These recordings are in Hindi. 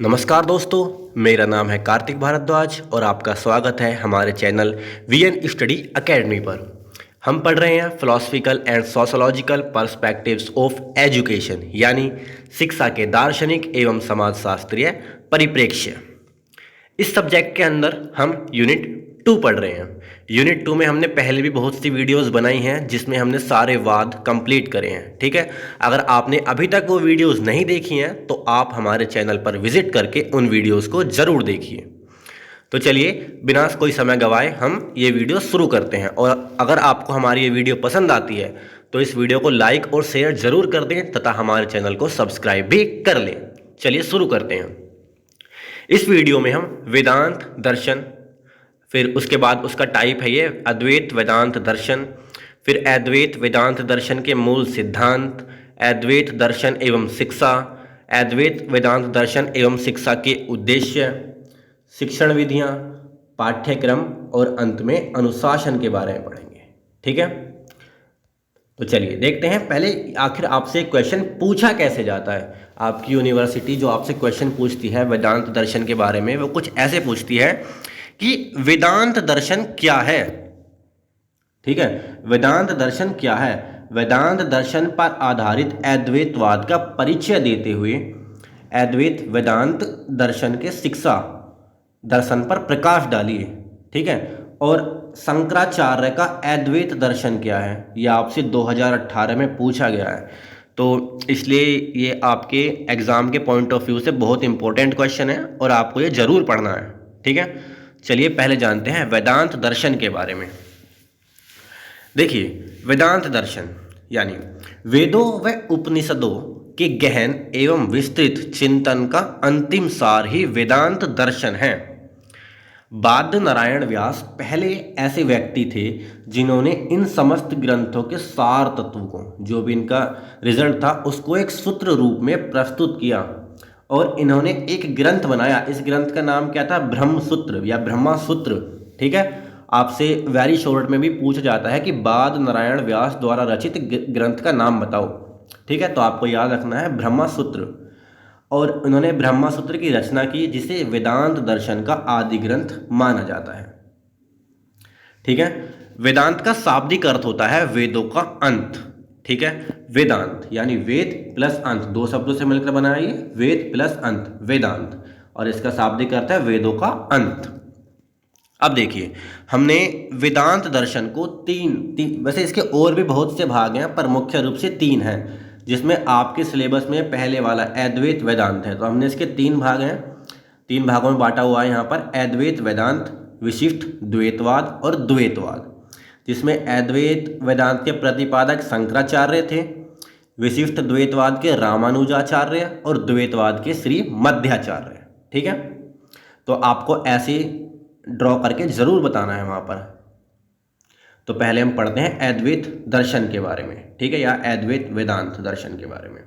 नमस्कार दोस्तों, मेरा नाम है कार्तिक भारद्वाज और आपका स्वागत है हमारे चैनल वीएन स्टडी एकेडमी पर। हम पढ़ रहे हैं philosophical and sociological perspectives of education, यानी शिक्षा के दार्शनिक एवं समाजशास्त्रीय परिप्रेक्ष्य। इस सब्जेक्ट के अंदर हम यूनिट 2 पढ़ रहे हैं। यूनिट 2 में हमने पहले भी बहुत सी वीडियोस बनाई हैं जिसमें हमने सारे वाद कंप्लीट करे हैं। ठीक है, अगर आपने अभी तक वो वीडियोस नहीं देखी हैं तो आप हमारे चैनल पर विजिट करके उन वीडियोस को ज़रूर देखिए। तो चलिए बिना कोई समय गवाए हम ये वीडियो शुरू करते हैं। और अगर आपको हमारी ये वीडियो पसंद आती है तो इस वीडियो को लाइक और शेयर ज़रूर कर दें तथा हमारे चैनल को सब्सक्राइब भी कर लें। चलिए शुरू करते हैं। इस वीडियो में हम वेदांत दर्शन, फिर उसके बाद उसका टाइप है ये अद्वैत वेदांत दर्शन, फिर अद्वैत वेदांत दर्शन के मूल सिद्धांत, अद्वैत दर्शन एवं शिक्षा, अद्वैत वेदांत दर्शन एवं शिक्षा के उद्देश्य, शिक्षण विधियाँ, पाठ्यक्रम और अंत में अनुशासन के बारे में पढ़ेंगे। ठीक है, तो चलिए देखते हैं। पहले आखिर आपसे क्वेश्चन पूछा कैसे जाता है। आपकी यूनिवर्सिटी जो आपसे क्वेश्चन पूछती है वेदांत दर्शन के बारे में, वो कुछ ऐसे पूछती है कि वेदांत दर्शन क्या है। ठीक है, वेदांत दर्शन क्या है। वेदांत दर्शन पर आधारित अद्वैतवाद का परिचय देते हुए अद्वैत वेदांत दर्शन के शिक्षा दर्शन पर प्रकाश डालिए। ठीक है, और शंकराचार्य का अद्वैत दर्शन क्या है, यह आपसे 2018 में पूछा गया है। तो इसलिए ये आपके एग्ज़ाम के पॉइंट ऑफ व्यू से बहुत इंपॉर्टेंट क्वेश्चन है और आपको ये ज़रूर पढ़ना है। ठीक है, चलिए पहले जानते हैं वेदांत दर्शन के बारे में। देखिए, वेदांत दर्शन यानी वेदों व उपनिषदों के गहन एवं विस्तृत चिंतन का अंतिम सार ही वेदांत दर्शन है। बादल नारायण व्यास पहले ऐसे व्यक्ति थे जिन्होंने इन समस्त ग्रंथों के सार तत्व को, जो भी इनका रिजल्ट था, उसको एक सूत्र रूप में प्रस्तुत किया और इन्होंने एक ग्रंथ बनाया। इस ग्रंथ का नाम क्या था? ब्रह्म सूत्र या ब्रह्मा सूत्र। ठीक है, आपसे वेरी शॉर्ट में भी पूछा जाता है कि बादल नारायण व्यास द्वारा रचित ग्रंथ का नाम बताओ। ठीक है, तो आपको याद रखना है ब्रह्मा सूत्र। और उन्होंने ब्रह्मा सूत्र की रचना की जिसे वेदांत दर्शन का आदि ग्रंथ माना जाता है। ठीक है, वेदांत का शाब्दिक अर्थ होता है वेदों का अंत। ठीक है, वेदांत यानी वेद प्लस अंत, दो शब्दों से मिलकर बना है ये, वेद प्लस अंत वेदांत, और इसका शाब्दिक अर्थ है वेदों का अंत। अब देखिए, हमने वेदांत दर्शन को तीन वैसे इसके और भी बहुत से भाग हैं पर मुख्य रूप से 3 हैं, जिसमें आपके सिलेबस में पहले वाला अद्वैत वेदांत है। तो हमने इसके 3 भाग हैं, 3 भागों में बांटा हुआ है यहाँ पर। अद्वैत वेदांत, विशिष्ट द्वैतवाद और द्वैतवाद, जिसमें अद्वैत वेदांत के प्रतिपादक शंकराचार्य थे, विशिष्ट द्वैतवाद के रामानुजाचार्य और द्वैतवाद के श्री मध्याचार्य। ठीक है, तो आपको ऐसे ड्रॉ करके ज़रूर बताना है वहाँ पर। तो पहले हम पढ़ते हैं अद्वैत दर्शन के बारे में। ठीक है, या अद्वैत वेदांत दर्शन के बारे में।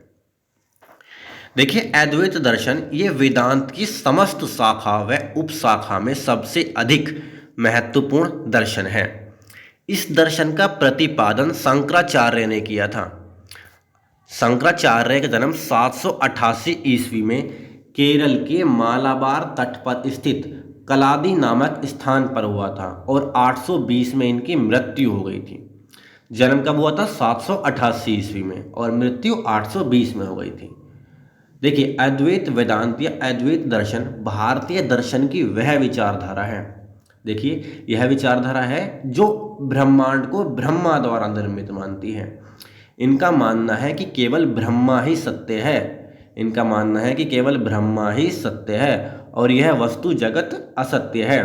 देखिए, अद्वैत दर्शन ये वेदांत की समस्त शाखा व उपशाखा में सबसे अधिक महत्वपूर्ण दर्शन है। इस दर्शन का प्रतिपादन शंकराचार्य ने किया था। शंकराचार्य का जन्म 788 ईस्वी में केरल के मालाबार तट पर स्थित कलादी नामक स्थान पर हुआ था और 820 में इनकी मृत्यु हो गई थी। जन्म कब हुआ था? 788 ईस्वी में, और मृत्यु 820 में हो गई थी। देखिए, अद्वैत वेदांत या अद्वैत दर्शन भारतीय दर्शन की वह विचारधारा है। देखिए, यह विचारधारा है जो ब्रह्मांड को ब्रह्मा द्वारा निर्मित मानती है। इनका मानना है कि केवल ब्रह्मा ही सत्य है। इनका मानना है कि केवल ब्रह्मा ही सत्य है और यह वस्तु जगत असत्य है।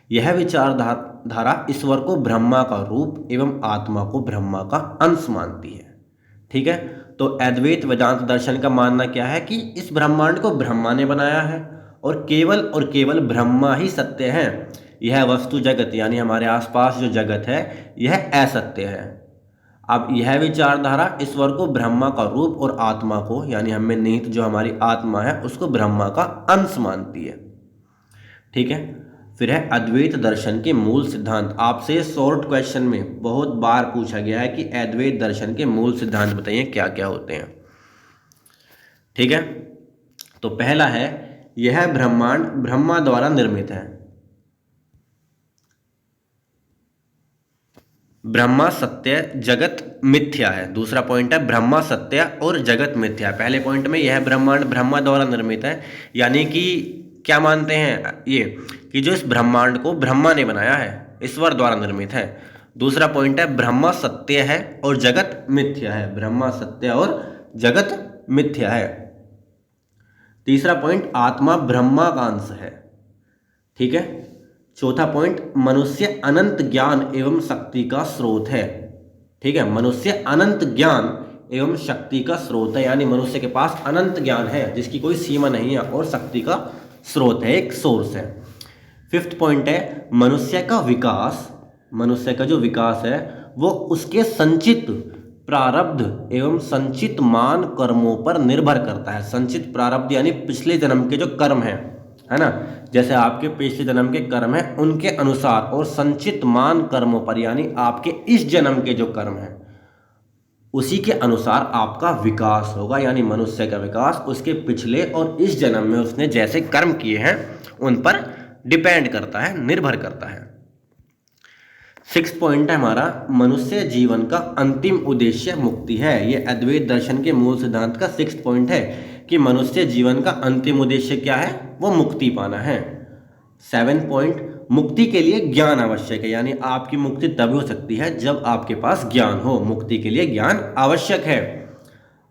यह विचारधारा ईश्वर को ब्रह्मा का रूप एवं आत्मा को ब्रह्मा का अंश मानती है। ठीक है, तो अद्वैत वेदांत दर्शन का मानना क्या है कि इस ब्रह्मांड को ब्रह्मा ने बनाया है और केवल ब्रह्मा ही सत्य है। यह वस्तु जगत यानी हमारे आसपास जो जगत है यह असत्य है। अब यह विचारधारा ईश्वर को ब्रह्मा का रूप और आत्मा को यानी हमें निहित जो हमारी आत्मा है उसको ब्रह्मा का अंश मानती है। ठीक है, फिर है अद्वैत दर्शन के मूल सिद्धांत। आपसे शॉर्ट क्वेश्चन में बहुत बार पूछा गया है कि अद्वैत दर्शन के मूल सिद्धांत बताइए क्या क्या होते हैं। ठीक है, तो पहला है, यह ब्रह्मांड ब्रह्मा द्वारा निर्मित है। ब्रह्मा सत्य जगत मिथ्या है। दूसरा पॉइंट है ब्रह्मा सत्य और जगत मिथ्या है। पहले पॉइंट में यह ब्रह्मांड ब्रह्मा द्वारा निर्मित है, यानी कि क्या मानते हैं ये कि जो इस ब्रह्मांड को ब्रह्मा ने बनाया है, ईश्वर द्वारा निर्मित है। दूसरा पॉइंट है ब्रह्मा सत्य है और जगत मिथ्या है। ब्रह्मा सत्य और जगत मिथ्या है। तीसरा पॉइंट आत्मा ब्रह्मा का अंश है। ठीक है। चौथा पॉइंट मनुष्य अनंत ज्ञान एवं शक्ति का स्रोत है। ठीक है, मनुष्य अनंत ज्ञान एवं शक्ति का स्रोत है, यानी मनुष्य के पास अनंत ज्ञान है जिसकी कोई सीमा नहीं है और शक्ति का स्रोत है, एक सोर्स है। फिफ्थ पॉइंट है मनुष्य का विकास, मनुष्य का जो विकास है वो उसके संचित प्रारब्ध एवं संचित मान कर्मों पर निर्भर करता है। संचित प्रारब्ध यानी पिछले जन्म के जो कर्म है ना, जैसे आपके पिछले जन्म के कर्म है उनके अनुसार, और संचित मान कर्मों पर यानी आपके इस जन्म के जो कर्म है उसी के अनुसार आपका विकास होगा। यानी मनुष्य का विकास उसके पिछले और इस जन्म में उसने जैसे कर्म किए हैं उन पर डिपेंड करता है, निर्भर करता है। सिक्स्थ पॉइंट है हमारा, मनुष्य जीवन का अंतिम उद्देश्य मुक्ति है। ये अद्वैत दर्शन के मूल सिद्धांत का सिक्स्थ पॉइंट है कि मनुष्य जीवन का अंतिम उद्देश्य क्या है, वो मुक्ति पाना है। सेवेंथ पॉइंट, मुक्ति के लिए ज्ञान आवश्यक है, यानी आपकी मुक्ति तभी हो सकती है जब आपके पास ज्ञान हो। मुक्ति के लिए ज्ञान आवश्यक है।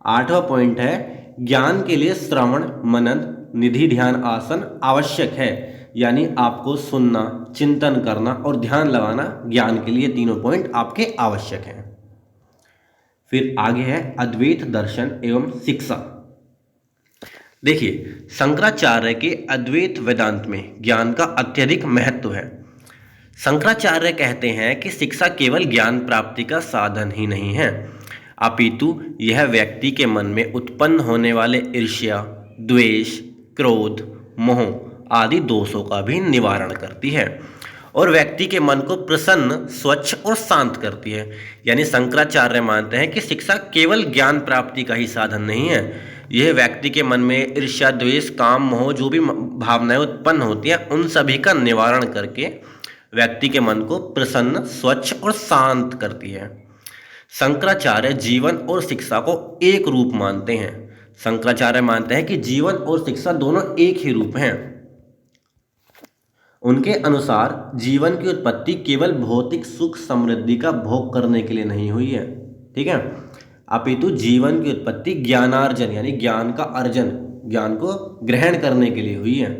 आठवां पॉइंट है, ज्ञान के लिए श्रवण मनन निधि ध्यान आसन आवश्यक है, यानी आपको सुनना, चिंतन करना और ध्यान लगाना ज्ञान के लिए तीनों पॉइंट आपके आवश्यक हैं। फिर आगे है अद्वैत दर्शन एवं शिक्षा। देखिए, शंकराचार्य के अद्वैत वेदांत में ज्ञान का अत्यधिक महत्व है। शंकराचार्य कहते हैं कि शिक्षा केवल ज्ञान प्राप्ति का साधन ही नहीं है, अपितु यह व्यक्ति के मन में उत्पन्न होने वाले ईर्ष्या, द्वेष, क्रोध, मोह आदि दोषों का भी निवारण करती है और व्यक्ति के मन को प्रसन्न, स्वच्छ और शांत करती है। यानी शंकराचार्य मानते हैं कि शिक्षा केवल ज्ञान प्राप्ति का ही साधन नहीं है, यह व्यक्ति के मन में ईर्ष्या, द्वेष, काम, मोह जो भी भावनाएं उत्पन्न होती हैं उन सभी का निवारण करके व्यक्ति के मन को प्रसन्न, स्वच्छ और शांत करती है। शंकराचार्य जीवन और शिक्षा को एक रूप मानते हैं। शंकराचार्य मानते हैं कि जीवन और शिक्षा दोनों एक ही रूप हैं। उनके अनुसार जीवन की उत्पत्ति केवल भौतिक सुख समृद्धि का भोग करने के लिए नहीं हुई है, ठीक है, अपितु जीवन की उत्पत्ति ज्ञानार्जन यानी ज्ञान का अर्जन, ज्ञान को ग्रहण करने के लिए हुई है।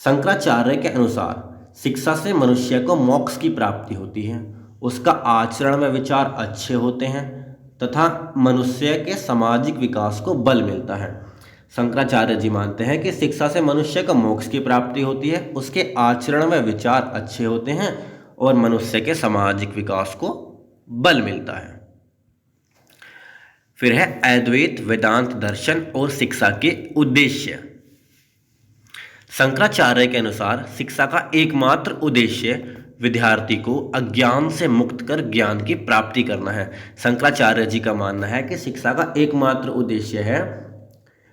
शंकराचार्य के अनुसार शिक्षा से मनुष्य को मोक्ष की प्राप्ति होती है, उसका आचरण व विचार अच्छे होते हैं तथा मनुष्य के सामाजिक विकास को बल मिलता है। शंकराचार्य जी मानते हैं कि शिक्षा से मनुष्य को मोक्ष की प्राप्ति होती है, उसके आचरण व विचार अच्छे होते हैं और मनुष्य के सामाजिक विकास को बल मिलता है। फिर है अद्वैत वेदांत दर्शन और शिक्षा के उद्देश्य। शंकराचार्य के अनुसार शिक्षा का एकमात्र उद्देश्य विद्यार्थी को अज्ञान से मुक्त कर ज्ञान की प्राप्ति करना है। शंकराचार्य जी का मानना है कि शिक्षा का एकमात्र उद्देश्य है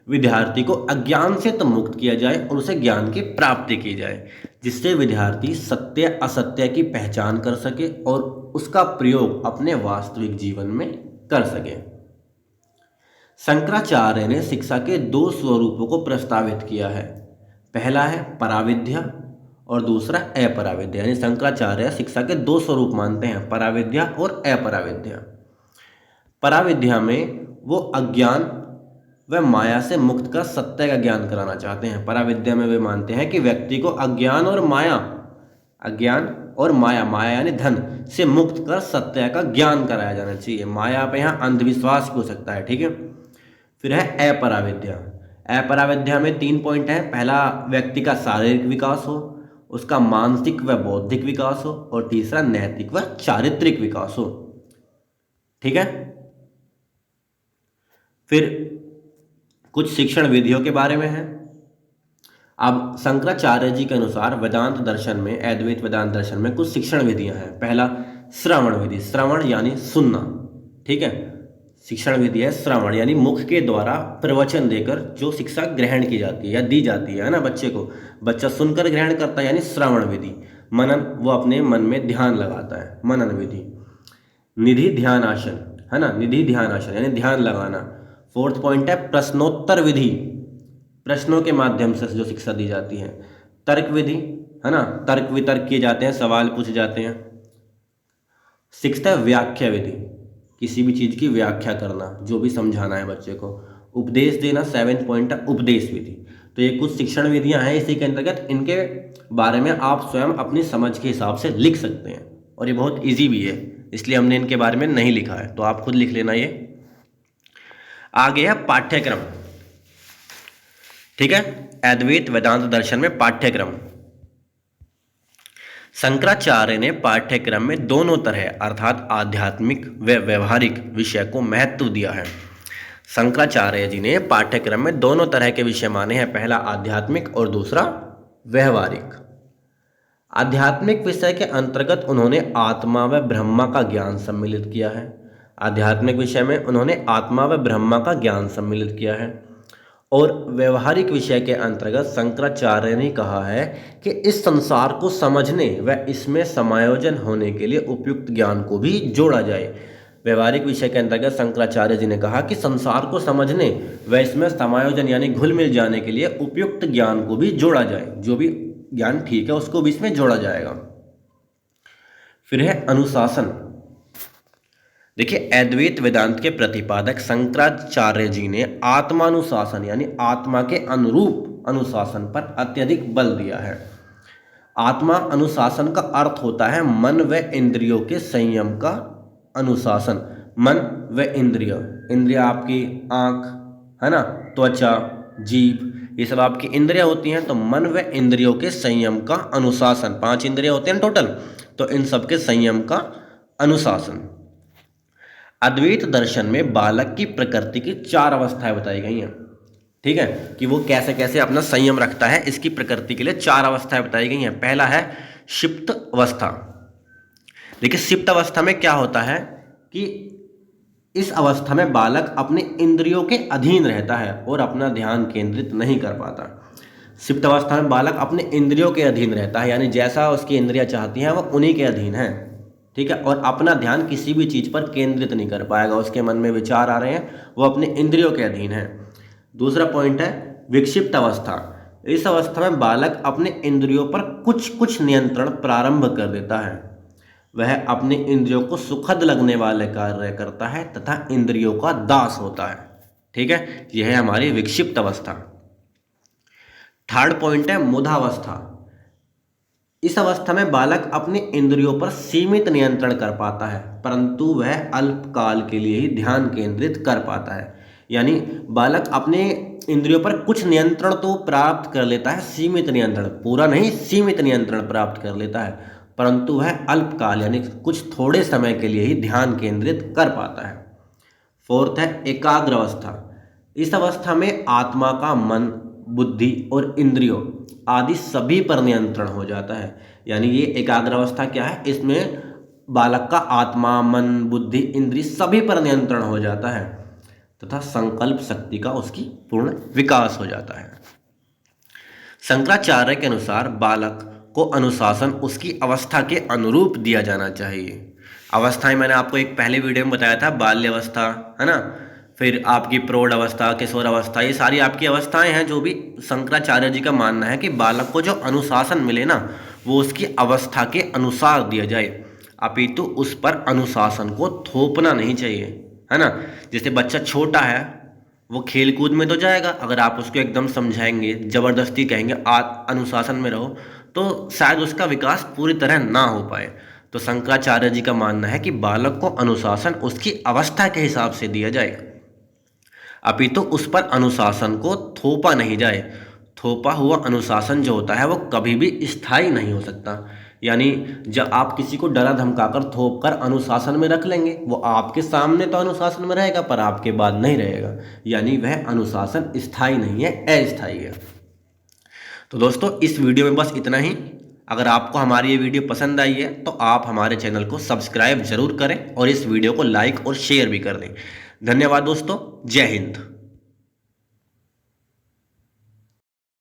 विद्यार्थी को अज्ञान से तो मुक्त किया जाए और उसे ज्ञान की प्राप्ति की जाए, जिससे विद्यार्थी सत्य असत्य की पहचान कर सके और उसका प्रयोग अपने वास्तविक जीवन में कर सके। शंकराचार्य ने शिक्षा के दो स्वरूपों को प्रस्तावित किया है, पहला है पराविद्या और दूसरा अपराविद्या। यानी शंकराचार्य शिक्षा के दो स्वरूप मानते हैं, पराविद्या और अपराविद्या। पराविद्या में वो अज्ञान व माया से मुक्त कर सत्य का ज्ञान कराना चाहते हैं। पराविद्या में वे मानते हैं कि व्यक्ति को अज्ञान और माया माया यानी धन से मुक्त कर सत्य का ज्ञान कराया जाना चाहिए। माया पे यहाँ अंधविश्वास भी हो सकता है, ठीक है। फिर है अपराविद्या। अपराविद्या में 3 पॉइंट है, पहला व्यक्ति का शारीरिक विकास हो, उसका मानसिक व बौद्धिक विकास हो और तीसरा नैतिक व चारित्रिक विकास हो, ठीक है। फिर कुछ शिक्षण विधियों के बारे में है। अब शंकराचार्य जी के अनुसार वेदांत दर्शन में, अद्वैत वेदांत दर्शन में कुछ शिक्षण विधियां हैं। पहला श्रवण विधि, श्रवण यानी सुनना, ठीक है। शिक्षण विधि है श्रवण, यानी मुख के द्वारा प्रवचन देकर जो शिक्षा ग्रहण की जाती है या दी जाती है ना बच्चे को, बच्चा सुनकर ग्रहण करता है यानी श्रवण विधि। मनन, वो अपने मन में ध्यान लगाता है, मनन विधि। निधि ध्यान आसन, है ना, निधि ध्यान आसन यानी ध्यान लगाना। फोर्थ पॉइंट है प्रश्नोत्तर विधि, प्रश्नों के माध्यम से जो शिक्षा दी जाती है। तर्क विधि, है ना, तर्क वितर्क किए जाते हैं, सवाल पूछे जाते हैं। सिक्स्थ है व्याख्या विधि, किसी भी चीज़ की व्याख्या करना, जो भी समझाना है बच्चे को। उपदेश देना, 7 पॉइंट है उपदेश विधि। तो ये कुछ शिक्षण विधियां हैं, इसी के अंतर्गत इनके बारे में आप स्वयं अपनी समझ के हिसाब से लिख सकते हैं, और ये बहुत इजी भी है, इसलिए हमने इनके बारे में नहीं लिखा है, तो आप खुद लिख लेना। ये आगे है पाठ्यक्रम, ठीक है, अद्वैत वेदांत दर्शन में पाठ्यक्रम। शंकराचार्य ने पाठ्यक्रम में दोनों तरह अर्थात आध्यात्मिक व व्यवहारिक विषय को महत्व दिया है। शंकराचार्य जी ने पाठ्यक्रम में दोनों तरह के विषय माने हैं, पहला आध्यात्मिक और दूसरा व्यवहारिक। आध्यात्मिक विषय के अंतर्गत उन्होंने आत्मा व ब्रह्मा का ज्ञान सम्मिलित किया है। आध्यात्मिक विषय में उन्होंने आत्मा व ब्रह्मा का ज्ञान सम्मिलित किया है। और व्यवहारिक विषय के अंतर्गत शंकराचार्य ने कहा है कि इस संसार को समझने व इसमें समायोजन होने के लिए उपयुक्त ज्ञान को भी जोड़ा जाए। व्यवहारिक विषय के अंतर्गत शंकराचार्य जी ने कहा कि संसार को समझने व इसमें समायोजन यानी घुल मिल जाने के लिए उपयुक्त ज्ञान को भी जोड़ा जाए, जो भी ज्ञान ठीक है उसको भी इसमें जोड़ा जाएगा। फिर है अनुशासन। देखिए, अद्वैत वेदांत के प्रतिपादक शंकराचार्य जी ने आत्मानुशासन यानी आत्मा के अनुरूप अनुशासन पर अत्यधिक बल दिया है। आत्मा अनुशासन का अर्थ होता है मन व इंद्रियों के संयम का अनुशासन। मन व इंद्रिय, इंद्रिय आपकी आँख, है ना, त्वचा, जीभ, ये सब आपकी इंद्रियां होती हैं। तो मन व इंद्रियों के संयम का अनुशासन, 5 इंद्रियां होते हैं टोटल, तो इन सब के संयम का अनुशासन। अद्वैत दर्शन में बालक की प्रकृति की 4 अवस्थाएं बताई गई हैं, ठीक है, कि वो कैसे कैसे अपना संयम रखता है, इसकी प्रकृति के लिए 4 अवस्थाएं बताई गई हैं। पहला है क्षिप्त अवस्था। देखिए, क्षिप्त अवस्था में क्या होता है कि इस अवस्था में बालक अपने इंद्रियों के अधीन रहता है और अपना ध्यान केंद्रित नहीं कर पाता। क्षिप्त अवस्था में बालक अपने इंद्रियों के अधीन रहता है, यानी जैसा उसकी इंद्रियां चाहती हैं वो उन्हीं के अधीन है, ठीक है, और अपना ध्यान किसी भी चीज़ पर केंद्रित नहीं कर पाएगा। उसके मन में विचार आ रहे हैं, वो अपने इंद्रियों के अधीन है। दूसरा पॉइंट है विक्षिप्त अवस्था। इस अवस्था में बालक अपने इंद्रियों पर कुछ कुछ नियंत्रण प्रारंभ कर देता है। वह अपने इंद्रियों को सुखद लगने वाले कार्य करता है तथा इंद्रियों का दास होता है, ठीक है, यह है हमारी विक्षिप्त अवस्था। थर्ड पॉइंट है मुदावस्था। इस अवस्था में बालक अपने इंद्रियों पर सीमित नियंत्रण कर पाता है, परंतु वह अल्पकाल के लिए ही ध्यान केंद्रित कर पाता है। यानी बालक अपने इंद्रियों पर कुछ नियंत्रण तो प्राप्त कर लेता है, सीमित नियंत्रण, पूरा नहीं, सीमित नियंत्रण प्राप्त कर लेता है, परंतु वह अल्पकाल यानी कुछ थोड़े समय के लिए ही ध्यान केंद्रित कर पाता है। फोर्थ है एकाग्र अवस्था। इस अवस्था में आत्मा का मन, बुद्धि और इंद्रियों आदि सभी पर नियंत्रण हो जाता है। यानी ये एकाग्र अवस्था क्या है, इसमें बालक का आत्मा, मन, बुद्धि, इंद्रिय सभी पर नियंत्रण हो जाता है तथा संकल्प शक्ति का उसकी पूर्ण विकास हो जाता है। शंकराचार्य के अनुसार बालक को अनुशासन उसकी अवस्था के अनुरूप दिया जाना चाहिए। अवस्थाएं मैंने आपको एक पहले वीडियो में बताया था, बाल्यावस्था, है ना, फिर आपकी प्रौढ़ अवस्था, किशोर अवस्था, ये सारी आपकी अवस्थाएं हैं। जो भी शंकराचार्य जी का मानना है कि बालक को जो अनुशासन मिले ना, वो उसकी अवस्था के अनुसार दिया जाए, अपितु उस पर अनुशासन को थोपना नहीं चाहिए, है ना। जैसे बच्चा छोटा है, वो खेल कूद में तो जाएगा, अगर आप उसको एकदम समझाएंगे, ज़बरदस्ती कहेंगे अनुशासन में रहो, तो शायद उसका विकास पूरी तरह ना हो पाए। तो शंकराचार्य जी का मानना है कि बालक को अनुशासन उसकी अवस्था के हिसाब से दिया जाए, अपितु उस पर अनुशासन को थोपा नहीं जाए। थोपा हुआ अनुशासन जो होता है वो कभी भी स्थायी नहीं हो सकता। यानी जब आप किसी को डरा धमकाकर थोप कर अनुशासन में रख लेंगे, वो आपके सामने तो अनुशासन में रहेगा पर आपके बाद नहीं रहेगा, यानी वह अनुशासन स्थायी नहीं है, अस्थायी है। तो दोस्तों, इस वीडियो में बस इतना ही। अगर आपको हमारी ये वीडियो पसंद आई है तो आप हमारे चैनल को सब्सक्राइब जरूर करें और इस वीडियो को लाइक और शेयर भी कर दें। धन्यवाद दोस्तों, जय हिंद।